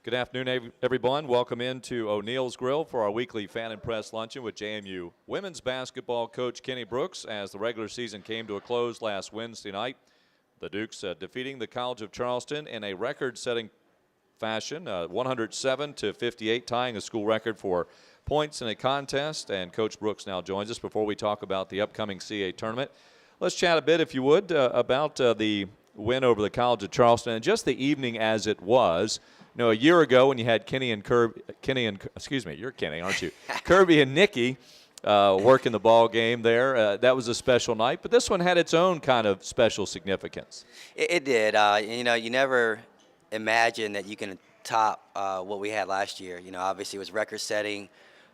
Good afternoon, everyone. Welcome into O'Neill's Grill for our weekly Fan and Press Luncheon with JMU women's basketball coach Kenny Brooks as the regular season came to a close last Wednesday night. The Dukes defeating the College of Charleston in a record-setting fashion, 107-58, tying a school record for points in a contest. And Coach Brooks now joins us before we talk about the upcoming CA tournament. Let's chat a bit, if you would, about the win over the College of Charleston and just the evening as it was. You know, a year ago when you had Kenny and you're Kenny, aren't you? Kirby and Nikki working the ball game there. That was a special night, but this one had its own kind of special significance. It did. You never imagine that you can top what we had last year. You know, obviously it was record-setting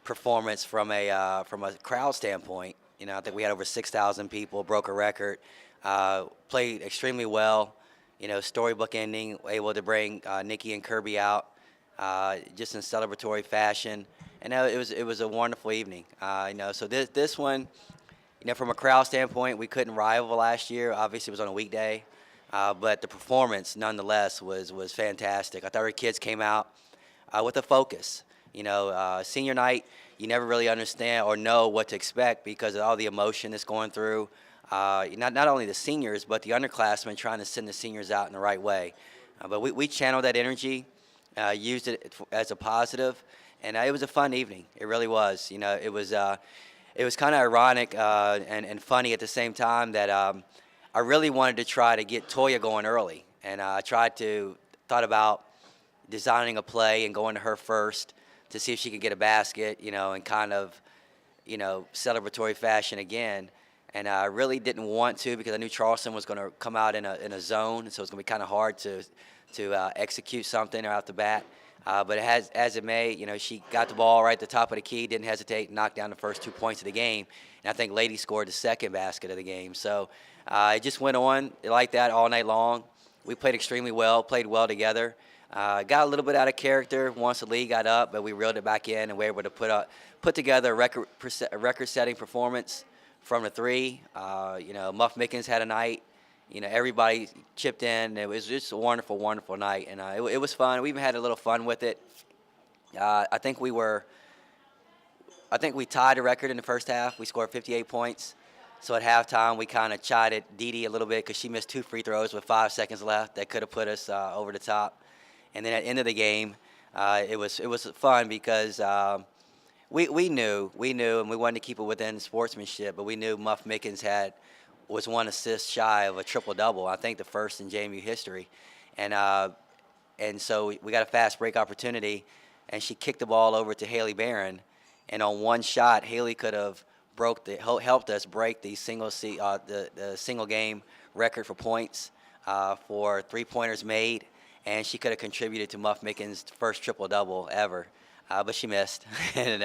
performance from a crowd standpoint. You know, I think we had over 6,000 people, broke a record, played extremely well. You know, storybook ending, able to bring Nikki and Kirby out just in celebratory fashion, and it was a wonderful evening. So this one, you know, from a crowd standpoint, we couldn't rival last year. Obviously, it was on a weekday, but the performance nonetheless was fantastic. I thought our kids came out with a focus. You know, senior night, you never really understand or know what to expect because of all the emotion that's going through. Not only the seniors, but the underclassmen trying to send the seniors out in the right way. But we channeled that energy, used it as a positive, and it was a fun evening. It really was. You know, it was kind of ironic and funny at the same time that I really wanted to try to get Toya going early, and I thought about designing a play and going to her first to see if she could get a basket, you know, in kind of, you know, celebratory fashion again. And I really didn't want to because I knew Charleston was going to come out in a zone, and so it's going to be kind of hard to execute something right off the bat. But as it may, you know, she got the ball right at the top of the key, didn't hesitate, knocked down the first 2 points of the game, and I think Lady scored the second basket of the game. So it just went on like that all night long. We played extremely well, played well together. Got a little bit out of character once the lead got up, but we reeled it back in, and we were able to put together a record-setting performance. From the three, you know, Muff Mickens had a night. You know, everybody chipped in. It was just a wonderful, wonderful night, and it was fun. We even had a little fun with it. I think we tied a record in the first half. We scored 58 points. So at halftime, we kind of chided Dee Dee a little bit because she missed 2 free throws with 5 seconds left that could have put us over the top. And then at the end of the game, it was fun because. We knew, and we wanted to keep it within sportsmanship, but we knew Muff Mickens was 1 assist shy of a triple-double, I think the first in JMU history. And so we got a fast break opportunity, and she kicked the ball over to Haley Barron. And on one shot, Haley could have helped us break the single game record for points for three-pointers made, and she could have contributed to Muff Mickens' first triple-double ever. But she missed, and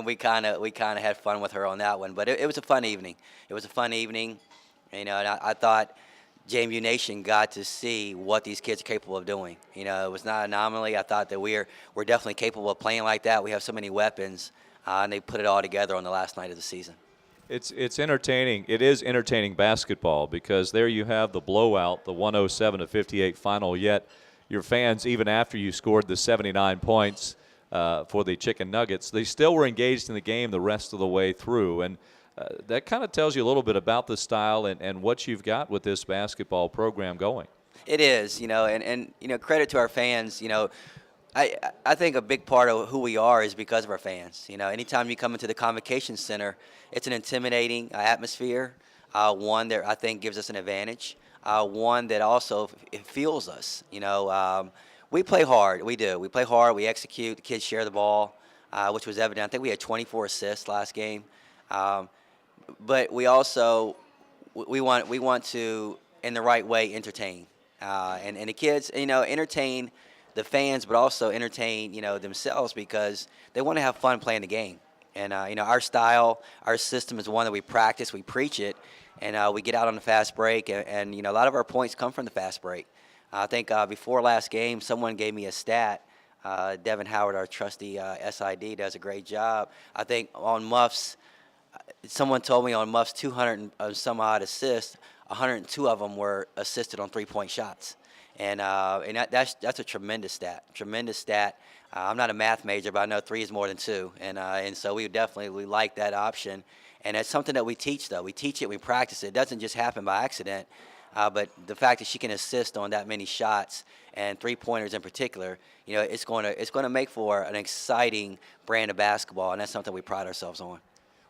we kind of had fun with her on that one. But it was a fun evening. It was a fun evening, you know. And I thought JMU Nation got to see what these kids are capable of doing. You know, it was not an anomaly. I thought that we're definitely capable of playing like that. We have so many weapons, and they put it all together on the last night of the season. It's entertaining. It is entertaining basketball because there you have the blowout, the 107-58 final. Yet your fans, even after you scored the 79 points. For the Chicken Nuggets, they still were engaged in the game the rest of the way through, and that kind of tells you a little bit about the style and what you've got with this basketball program going. It is, you know, and you know, credit to our fans. You know, I think a big part of who we are is because of our fans. You know, anytime you come into the Convocation Center, it's an intimidating atmosphere, one that I think gives us an advantage, one that also it fuels us. You know. We play hard. We do. We play hard. We execute. The kids share the ball, which was evident. I think we had 24 assists last game. But we also we want to, in the right way, entertain. And the kids, you know, entertain the fans, but also entertain, you know, themselves because they want to have fun playing the game. And, you know, our style, our system is one that we practice. We preach it. And we get out on the fast break. And, you know, a lot of our points come from the fast break. I think before last game, someone gave me a stat. Devin Howard, our trusty SID, does a great job. I think on Muff's, someone told me on Muff's 200 and some odd assists, 102 of them were assisted on three-point shots. And that's a tremendous stat. Tremendous stat. I'm not a math major, but I know 3 is more than 2, and so we like that option. And it's something that we teach, though. We teach it, we practice it. It doesn't just happen by accident. But the fact that she can assist on that many shots and 3-pointers in particular, it's going to make for an exciting brand of basketball, and that's something we pride ourselves on.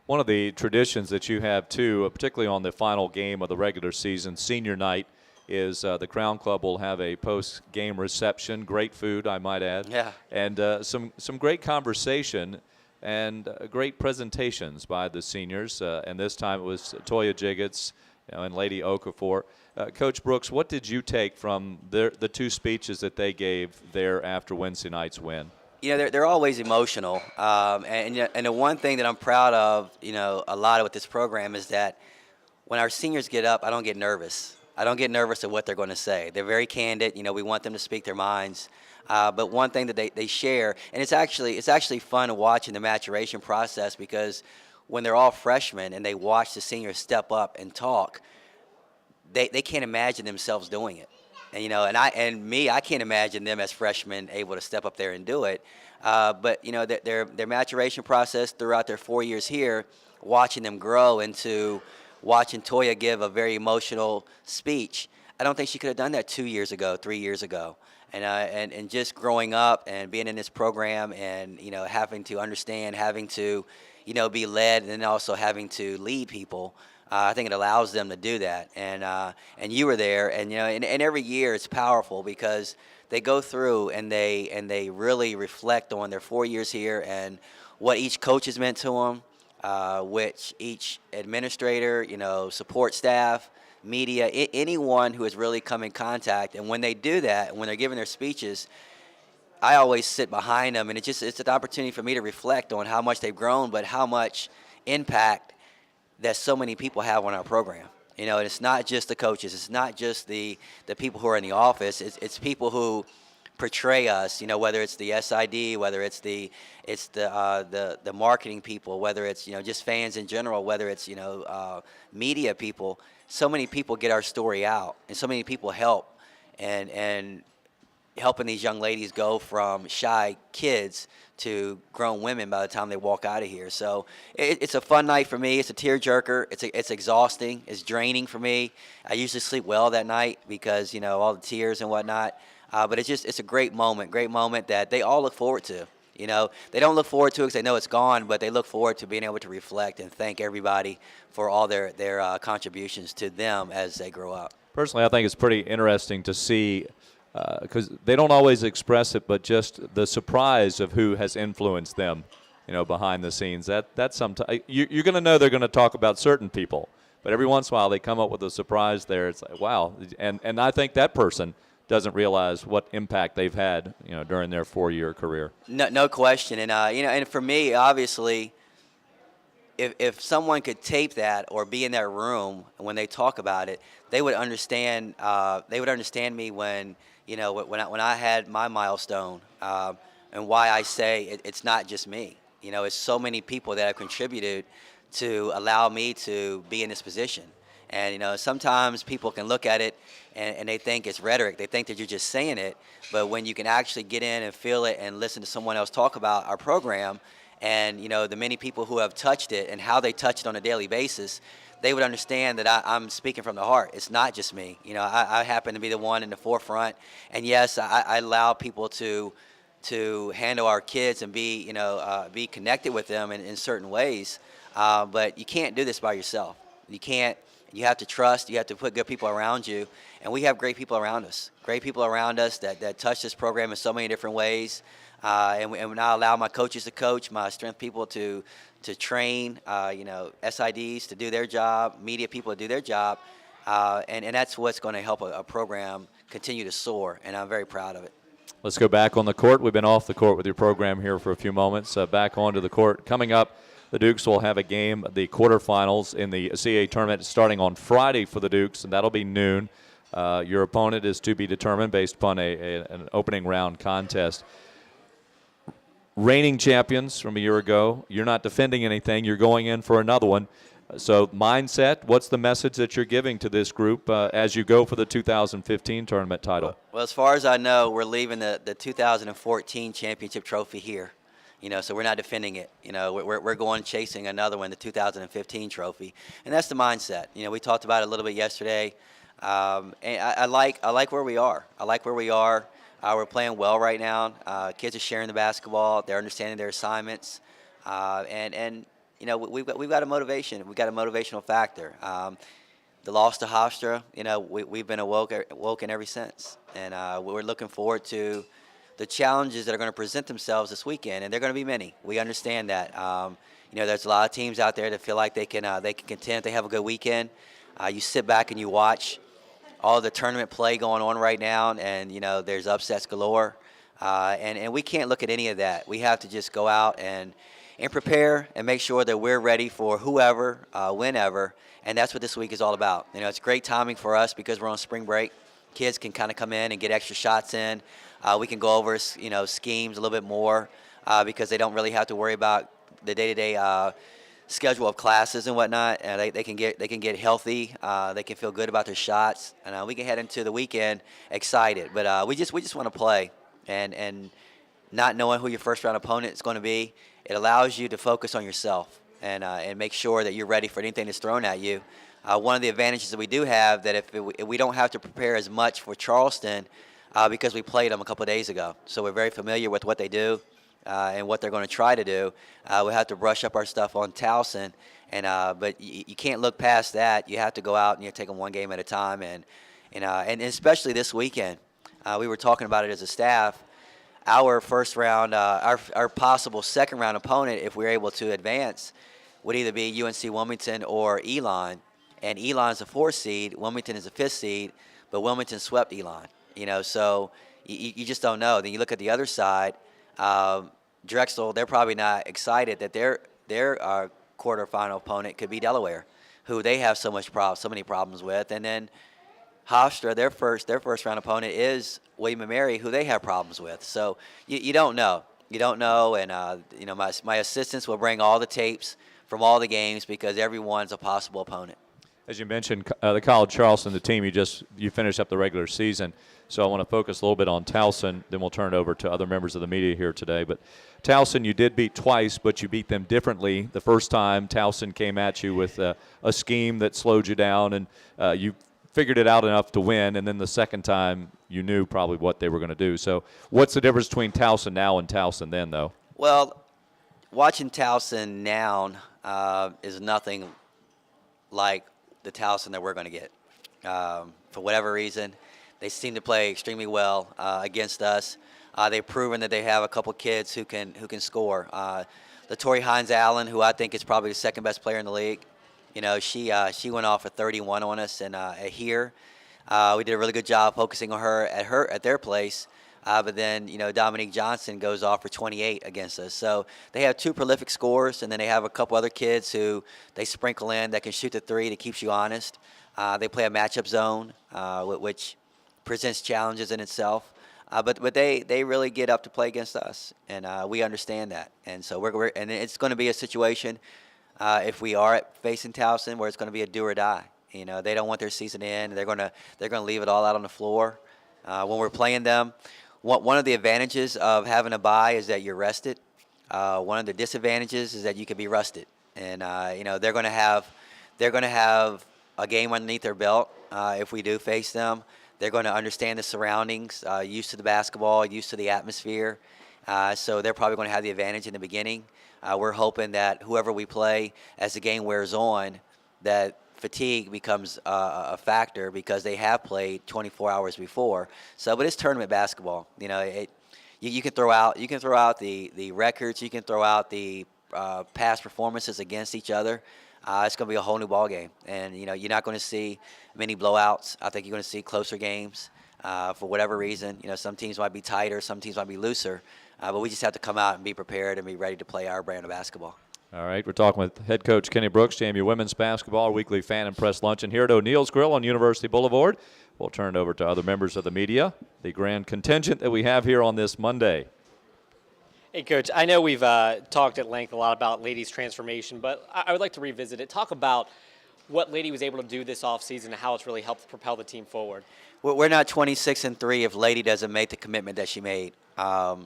One of the traditions that you have, too, particularly on the final game of the regular season, senior night, is the Crown Club will have a post-game reception. Great food, I might add. Yeah. And some great conversation and great presentations by the seniors. And this time it was Toya Jiggets and Lady Okafor. Coach Brooks, what did you take from the 2 speeches that they gave there after Wednesday night's win? They're always emotional, and the one thing that I'm proud of, a lot with this program is that when our seniors get up, I don't get nervous. I don't get nervous at what they're going to say. They're very candid. We want them to speak their minds. But one thing that they share, and it's actually fun watching the maturation process, because when they're all freshmen and they watch the seniors step up and talk, they can't imagine themselves doing it. And I can't imagine them as freshmen able to step up there and do it. But their maturation process throughout their 4 years here, watching them grow into watching Toya give a very emotional speech. I don't think she could have done that 2 years ago, 3 years ago. And just growing up and being in this program and having to understand, having to be led, and then also having to lead people. I think it allows them to do that, and you were there, and and every year it's powerful because they go through and they really reflect on their 4 years here and what each coach has meant to them, which each administrator, support staff, media, anyone who has really come in contact. And when they do that, when they're giving their speeches, I always sit behind them, and it's an opportunity for me to reflect on how much they've grown, but how much impact that so many people have on our program. And it's not just the coaches, it's not just the people who are in the office, it's people who portray us, whether it's the SID, whether it's the marketing people, whether it's just fans in general, whether it's media people. So many people get our story out, and so many people help, and helping these young ladies go from shy kids to grown women by the time they walk out of here. So it's a fun night for me. It's a tearjerker. It's exhausting. It's draining for me. I usually sleep well that night because all the tears and whatnot. But it's a great moment that they all look forward to. They don't look forward to it because they know it's gone, but they look forward to being able to reflect and thank everybody for all their contributions to them as they grow up. Personally, I think it's pretty interesting to see, because they don't always express it, but just the surprise of who has influenced them, behind the scenes. That's sometimes you're going to know they're going to talk about certain people, but every once in a while they come up with a surprise there. It's like, wow, and I think that person doesn't realize what impact they've had, during their 4-year career. No question, and and for me, obviously, if someone could tape that or be in that room when they talk about it, they would understand. They would understand me when when I had my milestone, and why I say it's not just me. It's so many people that have contributed to allow me to be in this position. And sometimes people can look at it and they think it's rhetoric. They think that you're just saying it. But when you can actually get in and feel it and listen to someone else talk about our program, and the many people who have touched it and how they touch it on a daily basis, they would understand that I'm speaking from the heart. It's not just me. I happen to be the one in the forefront. And yes, I allow people to handle our kids and be be connected with them in certain ways. But you can't do this by yourself. You can't. You have to trust. You have to put good people around you. And we have great people around us. Great people around us that touch this program in so many different ways. And I allow my coaches to coach, my strength people to train, SIDs to do their job, media people to do their job. And that's what's going to help a program continue to soar. And I'm very proud of it. Let's go back on the court. We've been off the court with your program here for a few moments. Back onto the court. Coming up, the Dukes will have a game, the quarterfinals in the CAA tournament, starting on Friday for the Dukes, and that'll be noon. Your opponent is to be determined based upon an opening round contest. Reigning champions from a year ago. You're not defending anything. You're going in for another one. So mindset, what's the message that you're giving to this group as you go for the 2015 tournament title? Well, as far as I know, we're leaving the 2014 championship trophy here. So we're not defending it. We're going chasing another one, the 2015 trophy, and that's the mindset. We talked about it a little bit yesterday, and I like where we are. I like where we are. We're playing well right now. Kids are sharing the basketball. They're understanding their assignments, and we've got a motivation. We've got a motivational factor. The loss to Hofstra, we've been awoken ever since, and we're looking forward to the challenges that are going to present themselves this weekend, and they're going to be many. We understand that. There's a lot of teams out there that feel like they can contend. They have a good weekend. You sit back and you watch all the tournament play going on right now, and there's upsets galore, and we can't look at any of that. We have to just go out and prepare and make sure that we're ready for whoever, whenever, and that's what this week is all about. It's great timing for us because we're on spring break. Kids can kind of come in and get extra shots in. We can go over, schemes a little bit more because they don't really have to worry about the day-to-day schedule of classes and whatnot. And they can get healthy. They can feel good about their shots, and we can head into the weekend excited. But we just want to play, and not knowing who your first-round opponent is going to be, it allows you to focus on yourself and make sure that you're ready for anything that's thrown at you. One of the advantages that we do have that if we don't have to prepare as much for Charleston because we played them a couple of days ago. So we're very familiar with what they do and what they're going to try to do. We have to brush up our stuff on Towson, but you can't look past that. You have to go out and take them one game at a time, and especially this weekend. We were talking about it as a staff. Our first round, our possible second round opponent, if we're able to advance, would either be UNC Wilmington or Elon. And Elon's a 4th seed, Wilmington is a 5th seed, but Wilmington swept Elon. So you just don't know. Then you look at the other side, Drexel. They're probably not excited that their quarterfinal opponent could be Delaware, who they have so many problems with. And then Hofstra, their first round opponent is William & Mary, who they have problems with. So you don't know. You don't know, and my assistants will bring all the tapes from all the games because everyone's a possible opponent. As you mentioned, the College Charleston, the team, you finished up the regular season. So I want to focus a little bit on Towson, then we'll turn it over to other members of the media here today. But Towson, you did beat twice, but you beat them differently. The first time, Towson came at you with a scheme that slowed you down, and you figured it out enough to win. And then the second time, you knew probably what they were going to do. So what's the difference between Towson now and Towson then, though? Well, watching Towson now is nothing like the Towson that we're going to get. For whatever reason, they seem to play extremely well against us. They've proven that they have a couple kids who can score. LaTory Hines-Allen, who I think is probably the second best player in the league, she went off for 31 on us, and here we did a really good job focusing on her at their place. But then, Dominique Johnson goes off for 28 against us. So they have 2 prolific scorers, and then they have a couple other kids who they sprinkle in that can shoot the 3 that keeps you honest. They play a matchup zone, which presents challenges in itself. But they really get up to play against us, and we understand that. And so and it's going to be a situation if we are facing Towson where it's going to be a do or die. They don't want their season in. They're going to leave it all out on the floor when we're playing them. One of the advantages of having a bye is that you're rested. One of the disadvantages is that you could be rusted, and they're going to have a game underneath their belt if we do face them. They're going to understand the surroundings, used to the basketball, used to the atmosphere, so they're probably going to have the advantage in the beginning. We're hoping that whoever we play, as the game wears on, that fatigue becomes a factor because they have played 24 hours before. So, but it's tournament basketball. You can throw out the records, you can throw out the past performances against each other. It's going to be a whole new ball game, and you're not going to see many blowouts. I think you're going to see closer games for whatever reason. Some teams might be tighter, some teams might be looser, but we just have to come out and be prepared and be ready to play our brand of basketball. All right, we're talking with head coach Kenny Brooks, JMU women's basketball, our weekly fan and press luncheon here at O'Neill's Grill on University Boulevard. We'll turn it over to other members of the media, the grand contingent that we have here on this Monday. Hey, Coach, I know we've talked at length a lot about Lady's transformation, but I would like to revisit it. Talk about what Lady was able to do this offseason and how it's really helped propel the team forward. We're not 26-3 if Lady doesn't make the commitment that she made. I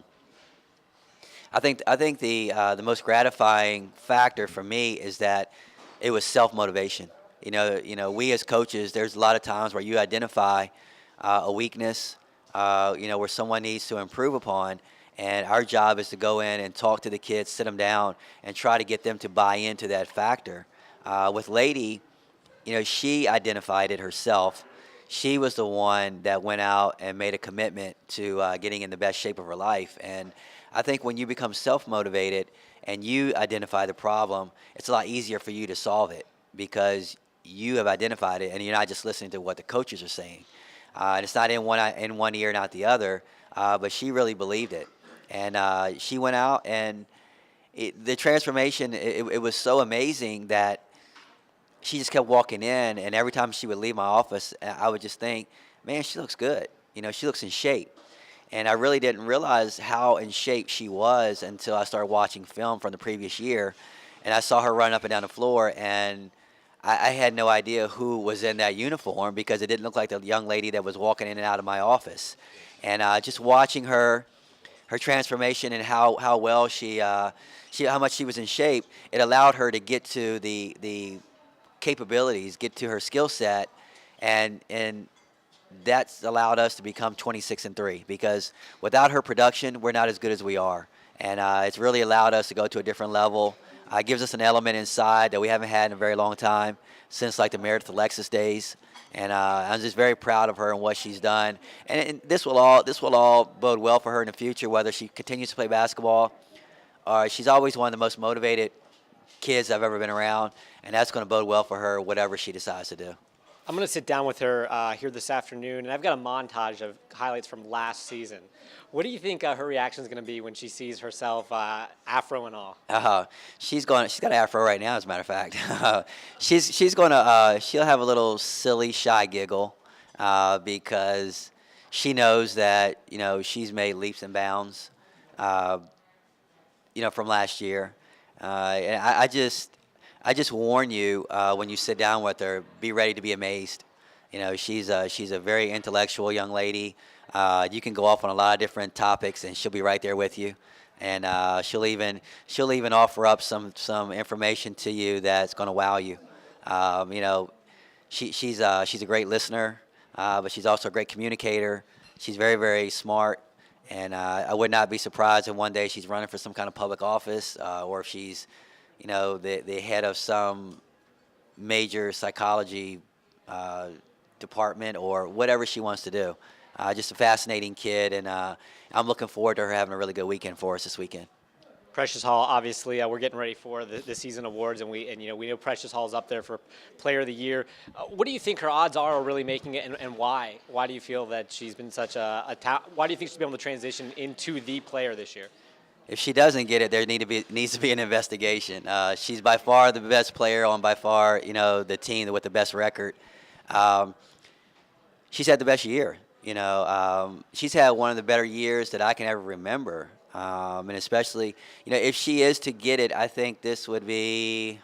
think the most gratifying factor for me is that it was self motivation. We as coaches, there's a lot of times where you identify a weakness, where someone needs to improve upon, and our job is to go in and talk to the kids, sit them down, and try to get them to buy into that factor. With Lady, she identified it herself. She was the one that went out and made a commitment to getting in the best shape of her life. And I think when you become self-motivated and you identify the problem, it's a lot easier for you to solve it because you have identified it and you're not just listening to what the coaches are saying. And it's not in one ear, not the other. But she really believed it, and she went out and the transformation. It was so amazing that she just kept walking in, and every time she would leave my office, I would just think, man, she looks good. She looks in shape. And I really didn't realize how in shape she was until I started watching film from the previous year. And I saw her run up and down the floor, and I had no idea who was in that uniform because it didn't look like the young lady that was walking in and out of my office. And just watching her transformation and how well how much she was in shape, it allowed her to get to the capabilities, get to her skill set, and that's allowed us to become 26-3 because without her production, we're not as good as we are. And it's really allowed us to go to a different level. It gives us an element inside that we haven't had in a very long time since like the Meredith Alexis days. And I'm just very proud of her and what she's done. And this will all bode well for her in the future, whether she continues to play basketball or she's always one of the most motivated kids I've ever been around, and that's going to bode well for her, whatever she decides to do. I'm going to sit down with her here this afternoon, and I've got a montage of highlights from last season. What do you think her reaction is going to be when she sees herself, afro and all? She's got an afro right now, as a matter of fact. She'll have a little silly, shy giggle because she knows that she's made leaps and bounds, from last year. And I just warn you when you sit down with her, be ready to be amazed. She's a very intellectual young lady. You can go off on a lot of different topics, and she'll be right there with you. And she'll even offer up some information to you that's going to wow you. She's a great listener, but she's also a great communicator. She's very, very smart. And I would not be surprised if one day she's running for some kind of public office, or if she's, the head of some major psychology department or whatever she wants to do. Just a fascinating kid, and I'm looking forward to her having a really good weekend for us this weekend. Precious Hall, obviously, we're getting ready for the season awards, and we know Precious Hall's up there for Player of the Year. What do you think her odds are of really making it, and why? Why do you feel that she's been such why do you think she's been able to transition into the player this year? If she doesn't get it, there needs to be an investigation. She's by far the best player on by far the team with the best record. She's had the best year. She's had one of the better years that I can ever remember. And especially, if she is to get it, I think this would be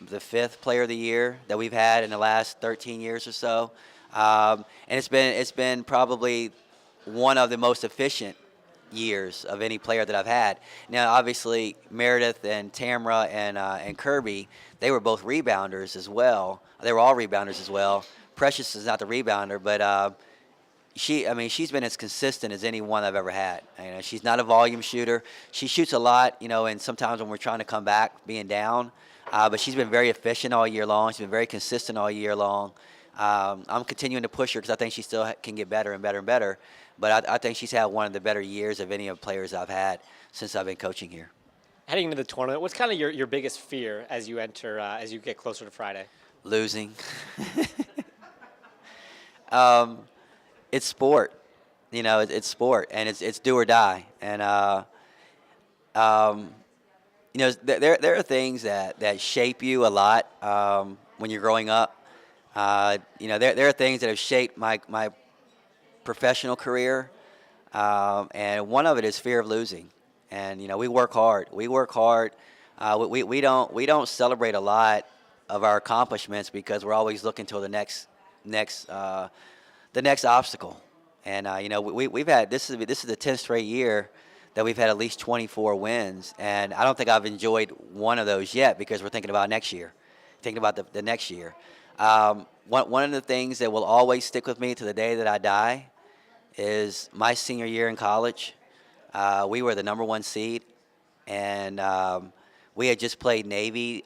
the 5th Player of the Year that we've had in the last 13 years or so. And it's been probably one of the most efficient years of any player that I've had. Now, obviously, Meredith and Tamra and Kirby, they were both rebounders as well. They were all rebounders as well. Precious is not the rebounder, but she's been as consistent as any one I've ever had. She's not a volume shooter. She shoots a lot, and sometimes when we're trying to come back, being down. But she's been very efficient all year long. She's been very consistent all year long. I'm continuing to push her because I think she still can get better and better and better. But I think she's had one of the better years of any of the players I've had since I've been coaching here. Heading into the tournament, what's kind of your biggest fear as you enter, as you get closer to Friday? Losing. It's sport, it's sport, and it's do or die. And there are things that shape you a lot when you're growing up. There are things that have shaped my professional career. and one of it is fear of losing. And we work hard. We work hard. We don't celebrate a lot of our accomplishments because we're always looking to the next obstacle. And we've had this is the 10th straight year that we've had at least 24 wins, and I don't think I've enjoyed one of those yet because we're thinking about next year, thinking about the next year. One of the things that will always stick with me to the day that I die is my senior year in college. We were the #1 seed, and we had just played Navy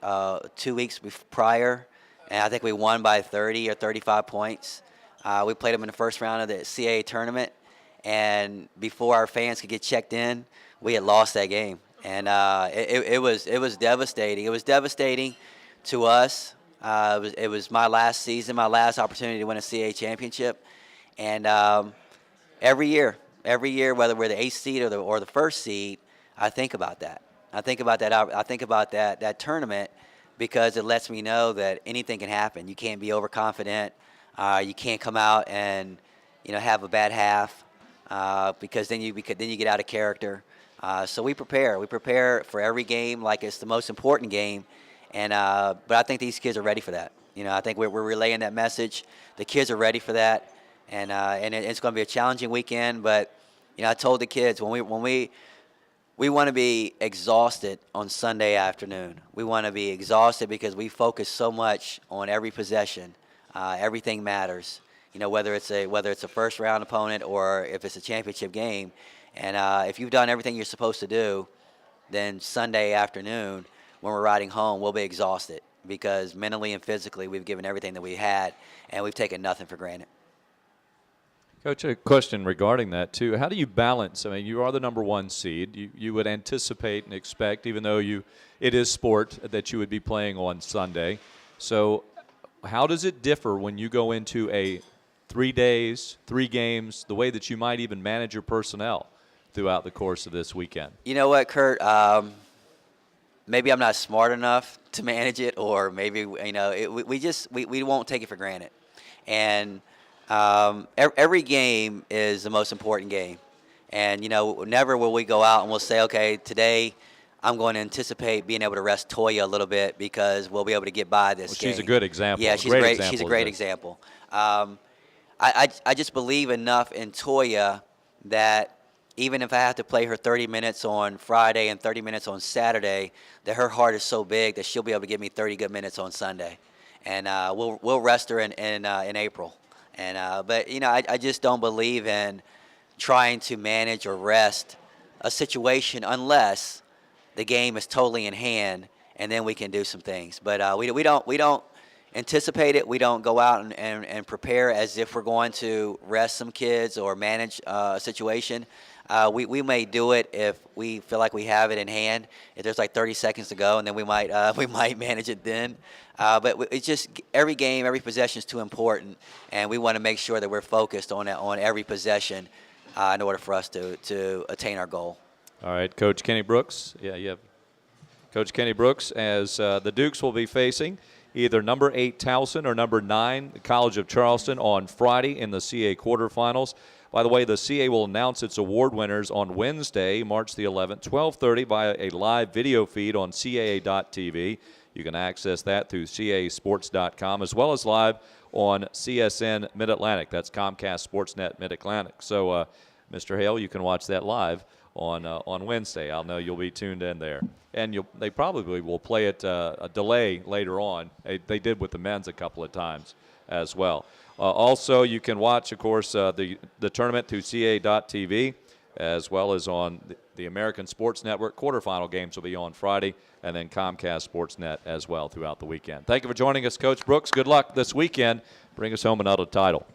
2 weeks prior, and I think we won by 30 or 35 points. We played them in the first round of the CAA tournament, and before our fans could get checked in, we had lost that game, and it was devastating. It was devastating to us. It was my last season, my last opportunity to win a CAA championship, and every year, whether we're the 8th seed or the 1st seed, I think about that. I think about that tournament because it lets me know that anything can happen. You can't be overconfident. You can't come out and have a bad half because then you get out of character. So we prepare. We prepare for every game like it's the most important game. And but I think these kids are ready for that. I think we're relaying that message. The kids are ready for that, and it's going to be a challenging weekend. But I told the kids when we want to be exhausted on Sunday afternoon. We want to be exhausted because we focus so much on every possession. Everything matters. Whether it's a first round opponent or if it's a championship game. And if you've done everything you're supposed to do, then Sunday afternoon, when we're riding home, we'll be exhausted because mentally and physically we've given everything that we had, and we've taken nothing for granted. Coach, a question regarding that, too. How do you balance? I mean, you are the #1 seed. You would anticipate and expect, even though it is sport, that you would be playing on Sunday. So how does it differ when you go into a 3 days, 3 games, the way that you might even manage your personnel throughout the course of this weekend? You know what, Kurt? Maybe I'm not smart enough to manage it, or maybe we won't take it for granted. And every game is the most important game. And never will we go out and we'll say, okay, today I'm going to anticipate being able to rest Toya a little bit because we'll be able to get by this game. She's a good example. Yeah, she's a great example. I just believe enough in Toya that even if I have to play her 30 minutes on Friday and 30 minutes on Saturday, that her heart is so big that she'll be able to give me 30 good minutes on Sunday. And we'll rest her in April. And but I just don't believe in trying to manage or rest a situation unless the game is totally in hand, and then we can do some things. But we don't anticipate it. We don't go out and prepare as if we're going to rest some kids or manage a situation. We may do it if we feel like we have it in hand. If there's like 30 seconds to go, and then we might manage it then. But it's just every game, every possession is too important, and we want to make sure that we're focused on every possession in order for us to attain our goal. All right, Coach Kenny Brooks. Yeah, you have Coach Kenny Brooks as the Dukes will be facing either #8 Towson or #9 the College of Charleston on Friday in the CA quarterfinals. By the way, the CA will announce its award winners on Wednesday, March the 11th, 12:30 via a live video feed on CAA.TV. You can access that through CASports.com as well as live on CSN Mid-Atlantic. That's Comcast Sportsnet Mid-Atlantic. So, Mr. Hale, you can watch that live on Wednesday. I'll know you'll be tuned in there. And they probably will play it a delay later on. They did with the men's a couple of times as well. Also, you can watch, of course, the tournament through CA.TV as well as on the American Sports Network. Quarterfinal games will be on Friday, and then Comcast Sportsnet as well throughout the weekend. Thank you for joining us, Coach Brooks. Good luck this weekend. Bring us home another title.